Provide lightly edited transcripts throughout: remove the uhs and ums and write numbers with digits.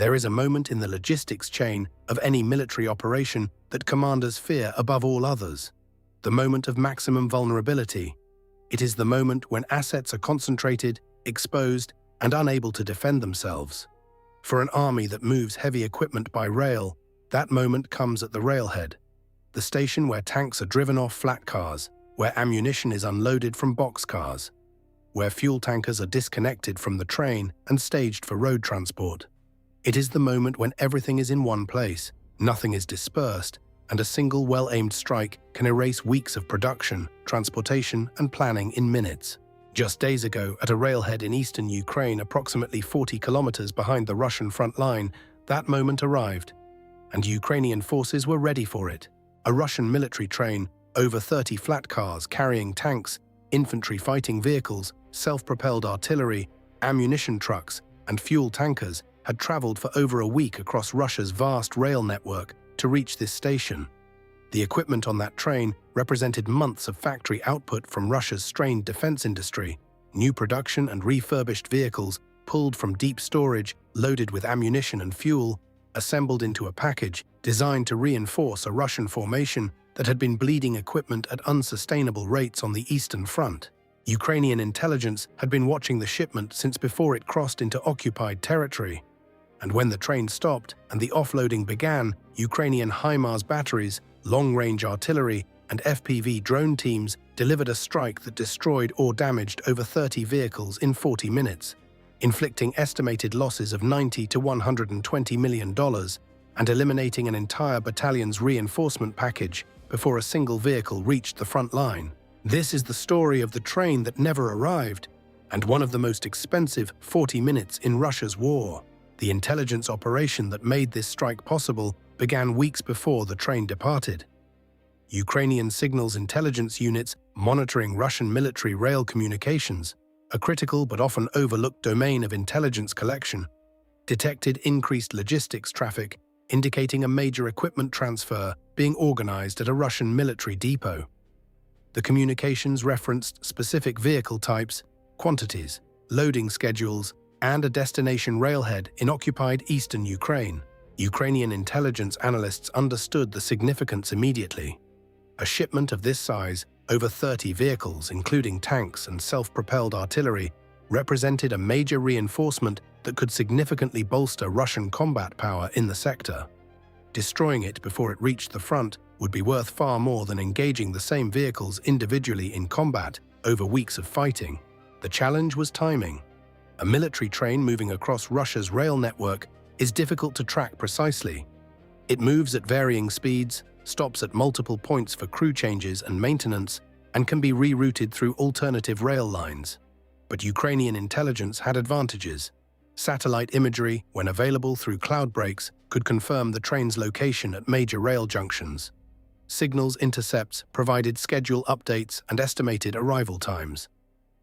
There is a moment in the logistics chain of any military operation that commanders fear above all others: the moment of maximum vulnerability. It is the moment when assets are concentrated, exposed, and unable to defend themselves. For an army that moves heavy equipment by rail, that moment comes at the railhead, the station where tanks are driven off flat cars, where ammunition is unloaded from boxcars, where fuel tankers are disconnected from the train and staged for road transport. It is the moment when everything is in one place, nothing is dispersed, and a single well-aimed strike can erase weeks of production, transportation, and planning in minutes. Just days ago, at a railhead in eastern Ukraine, approximately 40 kilometers behind the Russian front line, that moment arrived, and Ukrainian forces were ready for it. A Russian military train, over 30 flat cars carrying tanks, infantry fighting vehicles, self-propelled artillery, ammunition trucks, and fuel tankers, had traveled for over a week across Russia's vast rail network to reach this station. The equipment on that train represented months of factory output from Russia's strained defense industry, new production and refurbished vehicles pulled from deep storage, loaded with ammunition and fuel, assembled into a package designed to reinforce a Russian formation that had been bleeding equipment at unsustainable rates on the Eastern Front. Ukrainian intelligence had been watching the shipment since before it crossed into occupied territory. And when the train stopped and the offloading began, Ukrainian HIMARS batteries, long-range artillery, and FPV drone teams delivered a strike that destroyed or damaged over 30 vehicles in 40 minutes, inflicting estimated losses of $90 to $120 million and eliminating an entire battalion's reinforcement package before a single vehicle reached the front line. This is the story of the train that never arrived, and one of the most expensive 40 minutes in Russia's war. The intelligence operation that made this strike possible began weeks before the train departed. Ukrainian signals intelligence units monitoring Russian military rail communications, a critical but often overlooked domain of intelligence collection, detected increased logistics traffic, indicating a major equipment transfer being organized at a Russian military depot. The communications referenced specific vehicle types, quantities, loading schedules, and a destination railhead in occupied eastern Ukraine. Ukrainian intelligence analysts understood the significance immediately. A shipment of this size, over 30 vehicles, including tanks and self-propelled artillery, represented a major reinforcement that could significantly bolster Russian combat power in the sector. Destroying it before it reached the front would be worth far more than engaging the same vehicles individually in combat over weeks of fighting. The challenge was timing. A military train moving across Russia's rail network is difficult to track precisely. It moves at varying speeds, stops at multiple points for crew changes and maintenance, and can be rerouted through alternative rail lines. But Ukrainian intelligence had advantages. Satellite imagery, when available through cloud breaks, could confirm the train's location at major rail junctions. Signals intercepts provided schedule updates and estimated arrival times.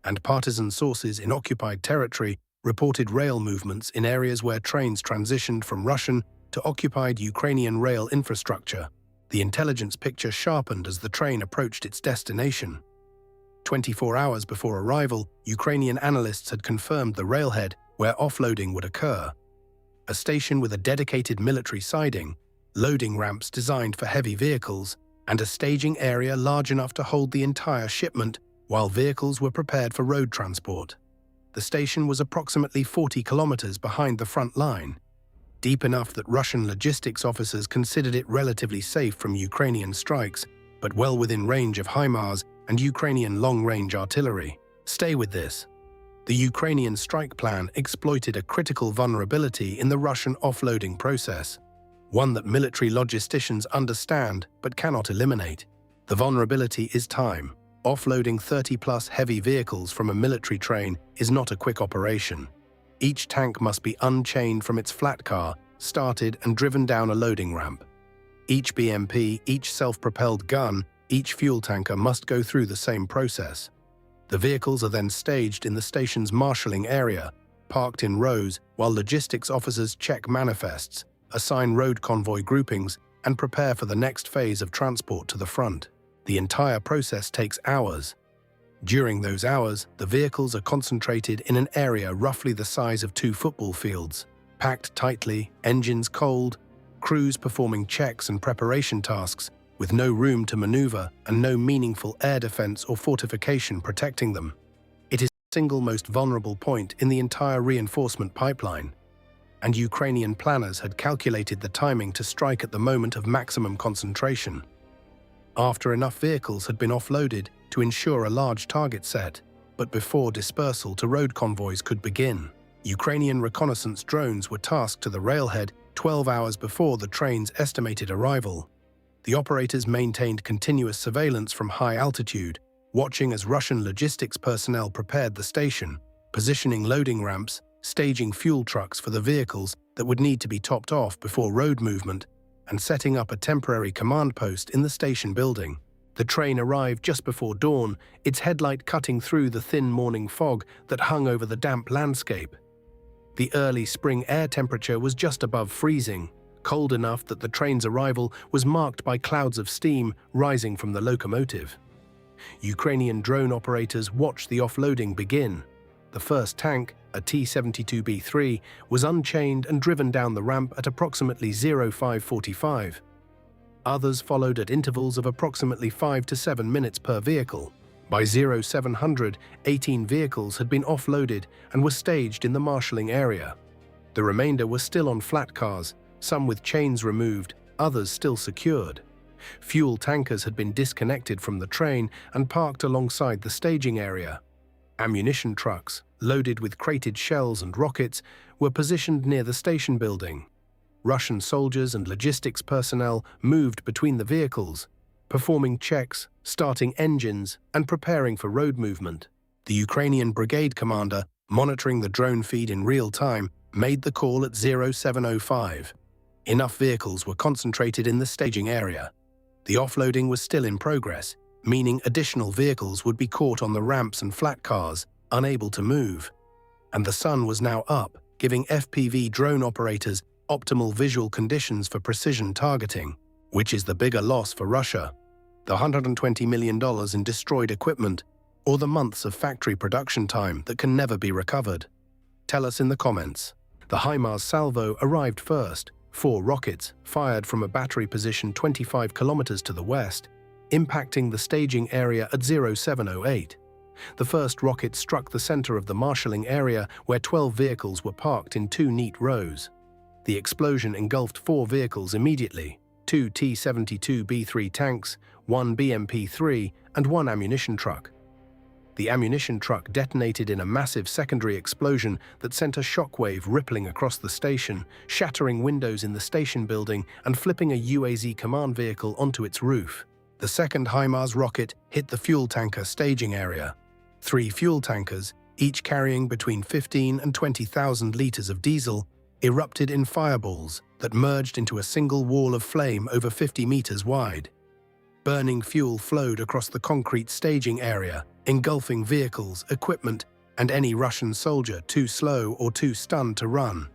And partisan sources in occupied territory reported rail movements in areas where trains transitioned from Russian to occupied Ukrainian rail infrastructure. The intelligence picture sharpened as the train approached its destination. 24 hours before arrival, Ukrainian analysts had confirmed the railhead where offloading would occur. A station with a dedicated military siding, loading ramps designed for heavy vehicles, and a staging area large enough to hold the entire shipment while vehicles were prepared for road transport. The station was approximately 40 kilometers behind the front line, deep enough that Russian logistics officers considered it relatively safe from Ukrainian strikes, but well within range of HIMARS and Ukrainian long-range artillery. Stay with this. The Ukrainian strike plan exploited a critical vulnerability in the Russian offloading process, one that military logisticians understand but cannot eliminate. The vulnerability is time. Offloading 30-plus heavy vehicles from a military train is not a quick operation. Each tank must be unchained from its flat car, started and driven down a loading ramp. Each BMP, each self-propelled gun, each fuel tanker must go through the same process. The vehicles are then staged in the station's marshalling area, parked in rows while logistics officers check manifests, assign road convoy groupings, and prepare for the next phase of transport to the front. The entire process takes hours. During those hours, the vehicles are concentrated in an area roughly the size of 2 football fields. Packed tightly, engines cold, crews performing checks and preparation tasks, with no room to maneuver and no meaningful air defense or fortification protecting them. It is the single most vulnerable point in the entire reinforcement pipeline, and Ukrainian planners had calculated the timing to strike at the moment of maximum concentration. After enough vehicles had been offloaded to ensure a large target set, but before dispersal to road convoys could begin, Ukrainian reconnaissance drones were tasked to the railhead 12 hours before the train's estimated arrival. The operators maintained continuous surveillance from high altitude, watching as Russian logistics personnel prepared the station, positioning loading ramps, staging fuel trucks for the vehicles that would need to be topped off before road movement, and setting up a temporary command post in the station building. The train arrived just before dawn, its headlight cutting through the thin morning fog that hung over the damp landscape. The early spring air temperature was just above freezing, cold enough that the train's arrival was marked by clouds of steam rising from the locomotive. Ukrainian drone operators watched the offloading begin. The first tank, a T-72B3, was unchained and driven down the ramp at approximately 0545. Others followed at intervals of approximately 5 to 7 minutes per vehicle. By 0700, 18 vehicles had been offloaded and were staged in the marshalling area. The remainder were still on flat cars, some with chains removed, others still secured. Fuel tankers had been disconnected from the train and parked alongside the staging area. Ammunition trucks, loaded with crated shells and rockets, were positioned near the station building. Russian soldiers and logistics personnel moved between the vehicles, performing checks, starting engines, and preparing for road movement. The Ukrainian brigade commander, monitoring the drone feed in real time, made the call at 0705. Enough vehicles were concentrated in the staging area. The offloading was still in progress, meaning additional vehicles would be caught on the ramps and flat cars, unable to move. And the sun was now up, giving FPV drone operators optimal visual conditions for precision targeting. Which is the bigger loss for Russia? The $120 million in destroyed equipment, or the months of factory production time that can never be recovered? Tell us in the comments. The HIMARS salvo arrived first, 4 rockets fired from a battery position 25 kilometers to the west, impacting the staging area at 0708. The first rocket struck the center of the marshalling area where 12 vehicles were parked in 2 neat rows. The explosion engulfed 4 vehicles immediately, 2 T-72B3 tanks, 1 BMP-3, and 1 ammunition truck. The ammunition truck detonated in a massive secondary explosion that sent a shockwave rippling across the station, shattering windows in the station building and flipping a UAZ command vehicle onto its roof. The second HIMARS rocket hit the fuel tanker staging area. 3 fuel tankers, each carrying between 15 and 20,000 liters of diesel, erupted in fireballs that merged into a single wall of flame over 50 meters wide. Burning fuel flowed across the concrete staging area, engulfing vehicles, equipment, and any Russian soldier too slow or too stunned to run.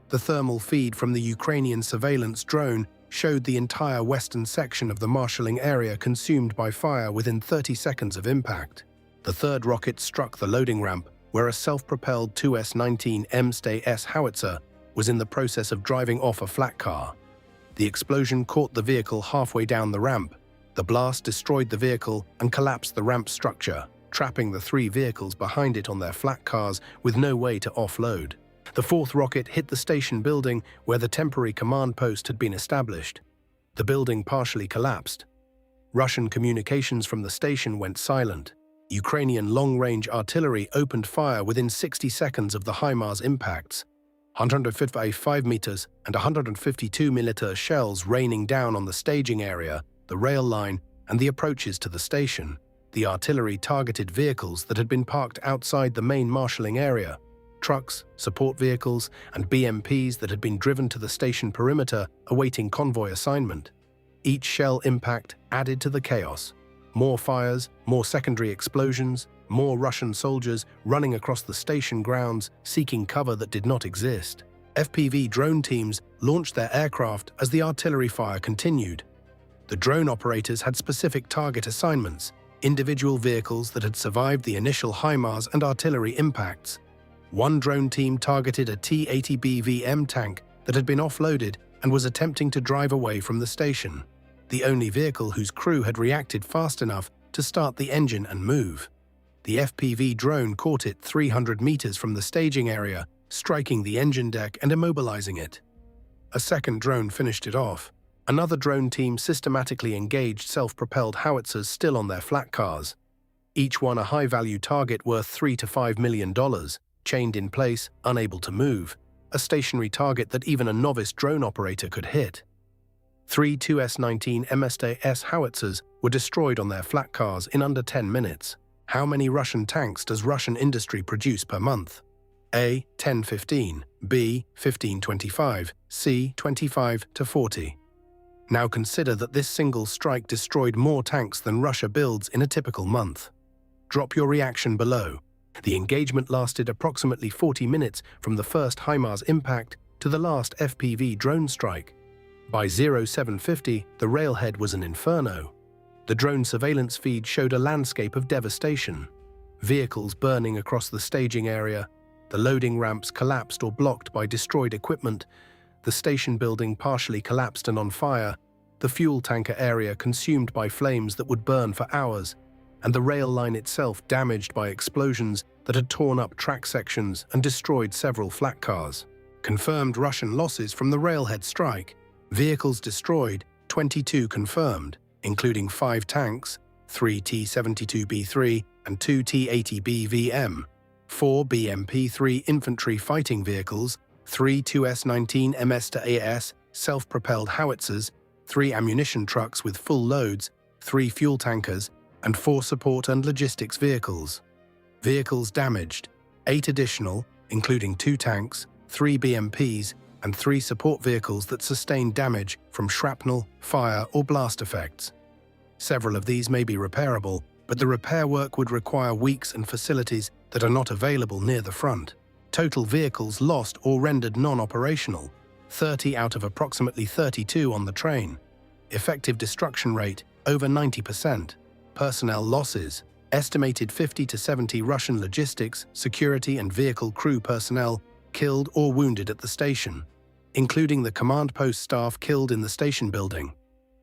The thermal feed from the Ukrainian surveillance drone showed the entire western section of the marshalling area consumed by fire within 30 seconds of impact. The third rocket struck the loading ramp, where a self-propelled 2S-19 M-Stay-S howitzer was in the process of driving off a flat car. The explosion caught the vehicle halfway down the ramp. The blast destroyed the vehicle and collapsed the ramp structure, trapping the 3 vehicles behind it on their flat cars with no way to offload. The fourth rocket hit the station building where the temporary command post had been established. The building partially collapsed. Russian communications from the station went silent. Ukrainian long-range artillery opened fire within 60 seconds of the HIMARS impacts. 155 meters and 152 mm shells raining down on the staging area, the rail line, and the approaches to the station. The artillery targeted vehicles that had been parked outside the main marshalling area, trucks, support vehicles, and BMPs that had been driven to the station perimeter awaiting convoy assignment. Each shell impact added to the chaos. More fires, more secondary explosions, more Russian soldiers running across the station grounds seeking cover that did not exist. FPV drone teams launched their aircraft as the artillery fire continued. The drone operators had specific target assignments, individual vehicles that had survived the initial HIMARS and artillery impacts. One drone team targeted a T-80 BVM tank that had been offloaded and was attempting to drive away from the station, the only vehicle whose crew had reacted fast enough to start the engine and move. The FPV drone caught it 300 meters from the staging area, striking the engine deck and immobilizing it. A second drone finished it off. Another drone team systematically engaged self-propelled howitzers still on their flat cars. Each one a high-value target worth $3 to $5 million, chained in place, unable to move, a stationary target that even a novice drone operator could hit. 3 2S-19 MST-S howitzers were destroyed on their flat cars in under 10 minutes. How many Russian tanks does Russian industry produce per month? A. 10-15, B. 15-25, C. 25 to 40. Now consider that this single strike destroyed more tanks than Russia builds in a typical month. Drop your reaction below. The engagement lasted approximately 40 minutes from the first HIMARS impact to the last FPV drone strike. By 0750, the railhead was an inferno. The drone surveillance feed showed a landscape of devastation. Vehicles burning across the staging area, the loading ramps collapsed or blocked by destroyed equipment, the station building partially collapsed and on fire, the fuel tanker area consumed by flames that would burn for hours, and the rail line itself damaged by explosions that had torn up track sections and destroyed several flat cars. Confirmed Russian losses from the railhead strike. Vehicles destroyed, 22 confirmed, including 5 tanks, 3 T-72B3 and 2 T-80 BVM, 4 BMP-3 infantry fighting vehicles, 3 2S-19 MS-AS self-propelled howitzers, 3 ammunition trucks with full loads, 3 fuel tankers, and 4 support and logistics vehicles. Vehicles damaged, 8 additional, including 2 tanks, 3 BMPs, and 3 support vehicles that sustained damage from shrapnel, fire, or blast effects. Several of these may be repairable, but the repair work would require weeks and facilities that are not available near the front. Total vehicles lost or rendered non-operational, 30 out of approximately 32 on the train. Effective destruction rate, over 90%. Personnel losses, estimated 50 to 70 Russian logistics, security and vehicle crew personnel killed or wounded at the station, including the command post staff killed in the station building.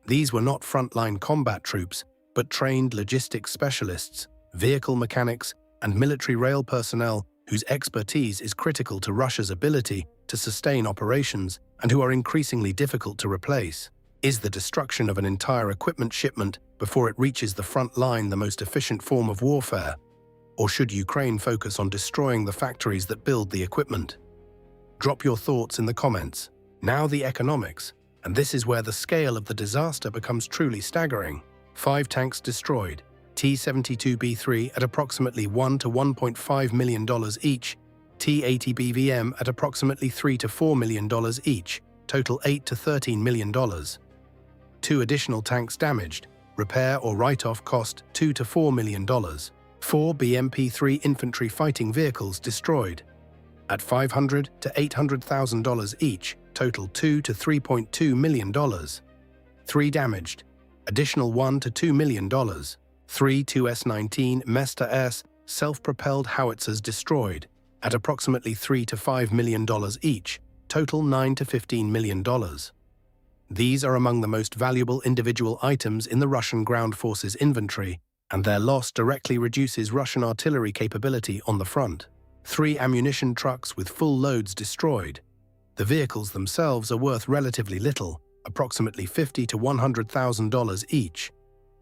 These were not frontline combat troops, but trained logistics specialists, vehicle mechanics, and military rail personnel whose expertise is critical to Russia's ability to sustain operations and who are increasingly difficult to replace. Is the destruction of an entire equipment shipment before it reaches the front line the most efficient form of warfare? Or should Ukraine focus on destroying the factories that build the equipment? Drop your thoughts in the comments. Now the economics, and this is where the scale of the disaster becomes truly staggering. 5 tanks destroyed, T-72B3 at approximately $1 to $1.5 million each, T-80 BVM at approximately $3 to $4 million each, total $8 to $13 million. 2 additional tanks damaged, repair or write-off cost $2 to $4 million. 4 BMP-3 infantry fighting vehicles destroyed, at $500 to $800,000 each, total $2 to $3.2 million. 3 damaged, additional $1 to $2 million. 3 2S-19 MESTA-S self-propelled howitzers destroyed, at approximately $3 to $5 million each, total $9 to $15 million. These are among the most valuable individual items in the Russian ground forces inventory, and their loss directly reduces Russian artillery capability on the front. 3 ammunition trucks with full loads destroyed. The vehicles themselves are worth relatively little, approximately $50 to $100,000 each,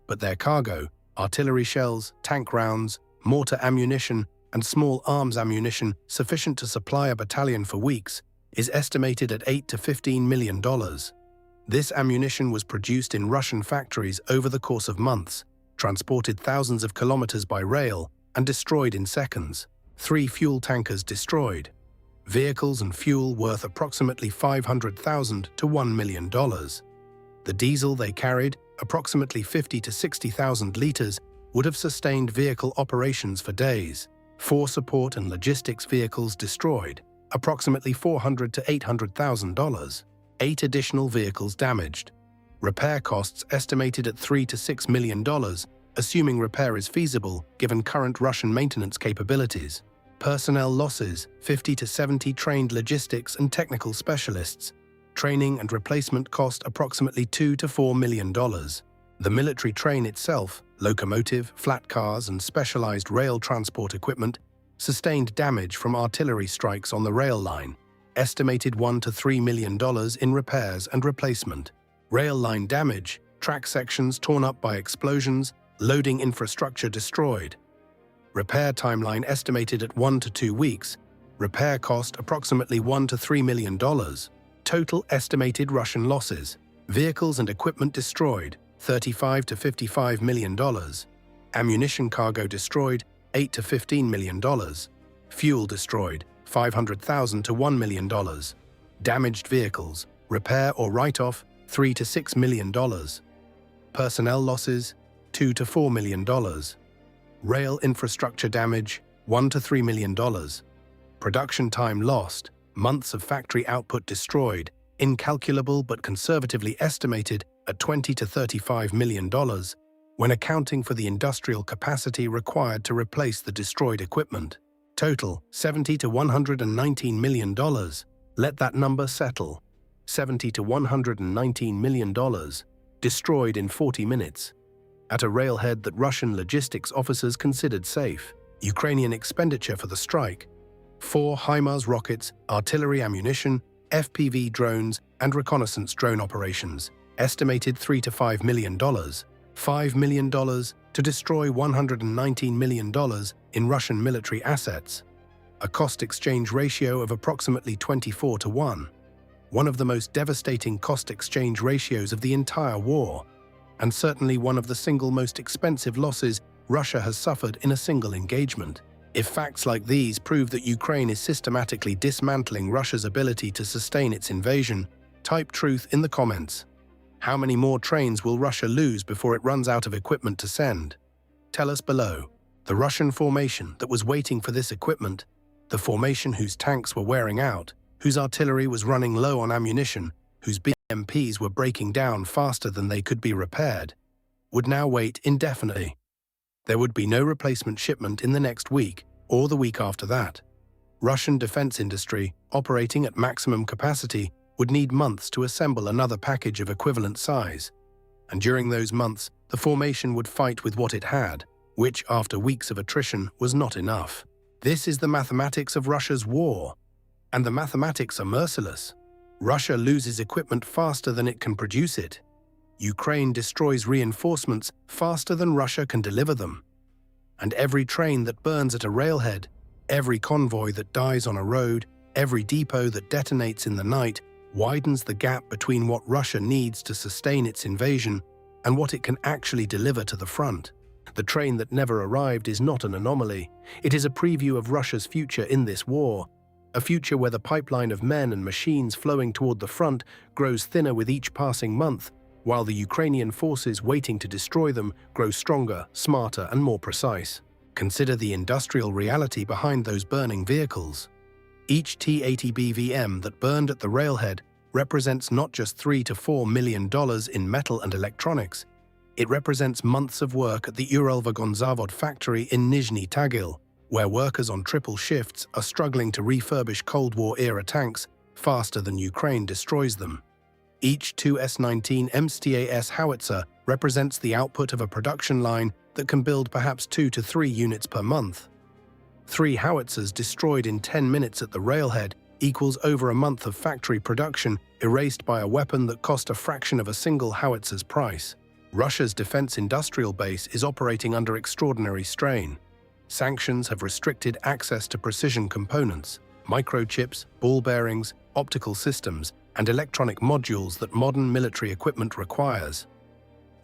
but their cargo, artillery shells, tank rounds, mortar ammunition, and small arms ammunition sufficient to supply a battalion for weeks, is estimated at $8 to $15 million. This ammunition was produced in Russian factories over the course of months, transported thousands of kilometers by rail, and destroyed in seconds. 3 fuel tankers destroyed. Vehicles and fuel worth approximately $500,000 to $1 million. The diesel they carried, approximately 50 to 60,000 liters, would have sustained vehicle operations for days. 4 support and logistics vehicles destroyed, approximately $400,000 to $800,000. 8 additional vehicles damaged. Repair costs estimated at $3 to $6 million, assuming repair is feasible given current Russian maintenance capabilities. Personnel losses, 50 to 70 trained logistics and technical specialists. Training and replacement cost approximately $2 to $4 million. The military train itself, locomotive, flat cars, and specialized rail transport equipment, sustained damage from artillery strikes on the rail line, estimated $1 to $3 million in repairs and replacement. Rail line damage, track sections torn up by explosions, loading infrastructure destroyed. Repair timeline estimated at 1 to 2 weeks. Repair cost approximately $1 to $3 million. Total estimated Russian losses. Vehicles and equipment destroyed, $35 to $55 million. Ammunition cargo destroyed, $8 to $15 million. Fuel destroyed, $500,000 to $1 million. Damaged vehicles, repair or write-off, $3 to $6 million. Personnel losses, $2 to $4 million. Rail infrastructure damage, $1 to $3 million. Production time lost, months of factory output destroyed, incalculable but conservatively estimated at $20 to $35 million, when accounting for the industrial capacity required to replace the destroyed equipment. Total, $70 to $119 million. Let that number settle. $70 to $119 million. Destroyed in 40 minutes. At a railhead that Russian logistics officers considered safe. Ukrainian expenditure for the strike. 4 HIMARS rockets, artillery ammunition, FPV drones, and reconnaissance drone operations. Estimated $3 to $5 million. $5 million to destroy $119 million in Russian military assets. A cost-exchange ratio of approximately 24 to 1. One of the most devastating cost-exchange ratios of the entire war, and certainly one of the single most expensive losses Russia has suffered in a single engagement. If facts like these prove that Ukraine is systematically dismantling Russia's ability to sustain its invasion, type truth in the comments. How many more trains will Russia lose before it runs out of equipment to send? Tell us below. The Russian formation that was waiting for this equipment, the formation whose tanks were wearing out, whose artillery was running low on ammunition, whose BMPs were breaking down faster than they could be repaired, would now wait indefinitely. There would be no replacement shipment in the next week or the week after that. Russian defense industry, operating at maximum capacity, would need months to assemble another package of equivalent size. And during those months, the formation would fight with what it had, which, after weeks of attrition, was not enough. This is the mathematics of Russia's war. And the mathematics are merciless. Russia loses equipment faster than it can produce it. Ukraine destroys reinforcements faster than Russia can deliver them. And every train that burns at a railhead, every convoy that dies on a road, every depot that detonates in the night, widens the gap between what Russia needs to sustain its invasion and what it can actually deliver to the front. The train that never arrived is not an anomaly. It is a preview of Russia's future in this war, a future where the pipeline of men and machines flowing toward the front grows thinner with each passing month, while the Ukrainian forces waiting to destroy them grow stronger, smarter, and more precise. Consider the industrial reality behind those burning vehicles. Each T-80 BVM that burned at the railhead represents not just $3 to $4 million in metal and electronics. It represents months of work at the Uralvagonzavod factory in Nizhny Tagil, where workers on triple shifts are struggling to refurbish Cold War-era tanks faster than Ukraine destroys them. Each 2S-19 MSTAS howitzer represents the output of a production line that can build perhaps 2 to 3 units per month. 3 howitzers destroyed in 10 minutes at the railhead equals over a month of factory production erased by a weapon that cost a fraction of a single howitzer's price. Russia's defense industrial base is operating under extraordinary strain. Sanctions have restricted access to precision components, microchips, ball bearings, optical systems, and electronic modules that modern military equipment requires.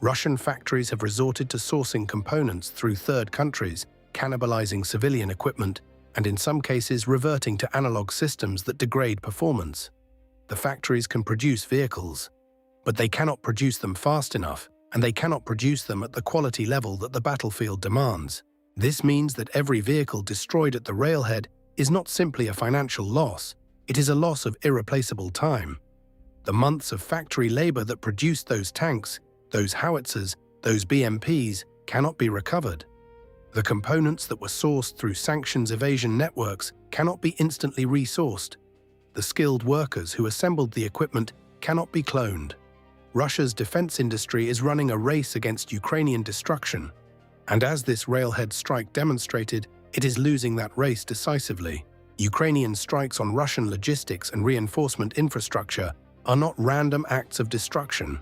Russian factories have resorted to sourcing components through third countries, cannibalizing civilian equipment, and in some cases reverting to analog systems that degrade performance. The factories can produce vehicles, but they cannot produce them fast enough, and they cannot produce them at the quality level that the battlefield demands. This means that every vehicle destroyed at the railhead is not simply a financial loss, it is a loss of irreplaceable time. The months of factory labor that produced those tanks, those howitzers, those BMPs cannot be recovered. The components that were sourced through sanctions evasion networks cannot be instantly resourced. The skilled workers who assembled the equipment cannot be cloned. Russia's defense industry is running a race against Ukrainian destruction, and as this railhead strike demonstrated, it is losing that race decisively. Ukrainian strikes on Russian logistics and reinforcement infrastructure are not random acts of destruction.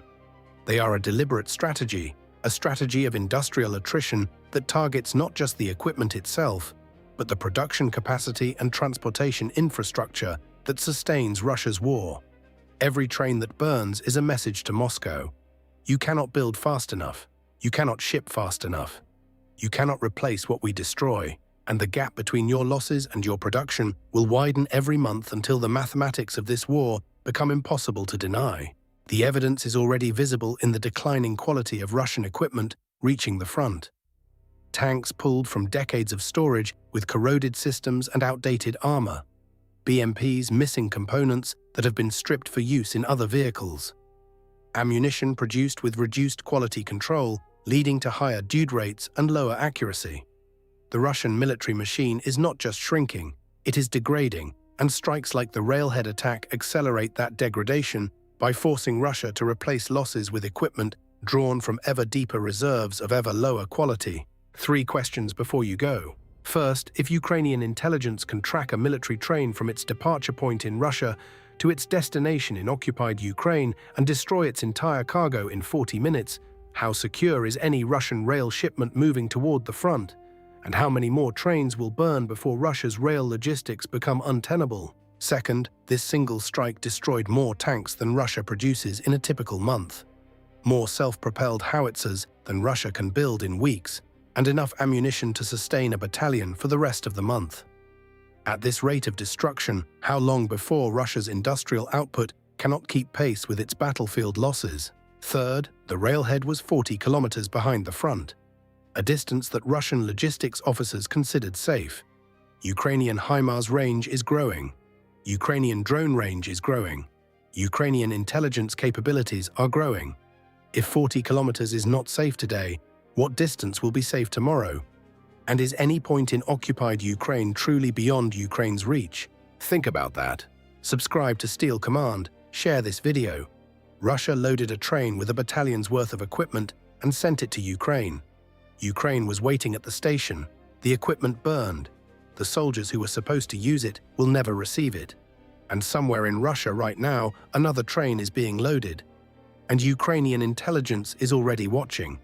They are a deliberate strategy, a strategy of industrial attrition that targets not just the equipment itself, but the production capacity and transportation infrastructure that sustains Russia's war. Every train that burns is a message to Moscow. You cannot build fast enough. You cannot ship fast enough. You cannot replace what we destroy, and the gap between your losses and your production will widen every month until the mathematics of this war become impossible to deny. The evidence is already visible in the declining quality of Russian equipment reaching the front. Tanks pulled from decades of storage with corroded systems and outdated armor. BMPs missing components that have been stripped for use in other vehicles. Ammunition produced with reduced quality control, leading to higher dude rates and lower accuracy. The Russian military machine is not just shrinking, it is degrading, and strikes like the railhead attack accelerate that degradation by forcing Russia to replace losses with equipment drawn from ever deeper reserves of ever lower quality. 3 questions before you go. First, if Ukrainian intelligence can track a military train from its departure point in Russia to its destination in occupied Ukraine and destroy its entire cargo in 40 minutes, how secure is any Russian rail shipment moving toward the front? And how many more trains will burn before Russia's rail logistics become untenable? Second, this single strike destroyed more tanks than Russia produces in a typical month, more self-propelled howitzers than Russia can build in weeks, and enough ammunition to sustain a battalion for the rest of the month. At this rate of destruction, how long before Russia's industrial output cannot keep pace with its battlefield losses? Third, the railhead was 40 kilometers behind the front, a distance that Russian logistics officers considered safe. Ukrainian HIMARS range is growing. Ukrainian drone range is growing. Ukrainian intelligence capabilities are growing. If 40 kilometers is not safe today, what distance will be safe tomorrow? And is any point in occupied Ukraine truly beyond Ukraine's reach? Think about that. Subscribe to Steel Command, share this video. Russia loaded a train with a battalion's worth of equipment and sent it to Ukraine. Ukraine was waiting at the station. The equipment burned. The soldiers who were supposed to use it will never receive it. And somewhere in Russia right now, another train is being loaded. And Ukrainian intelligence is already watching.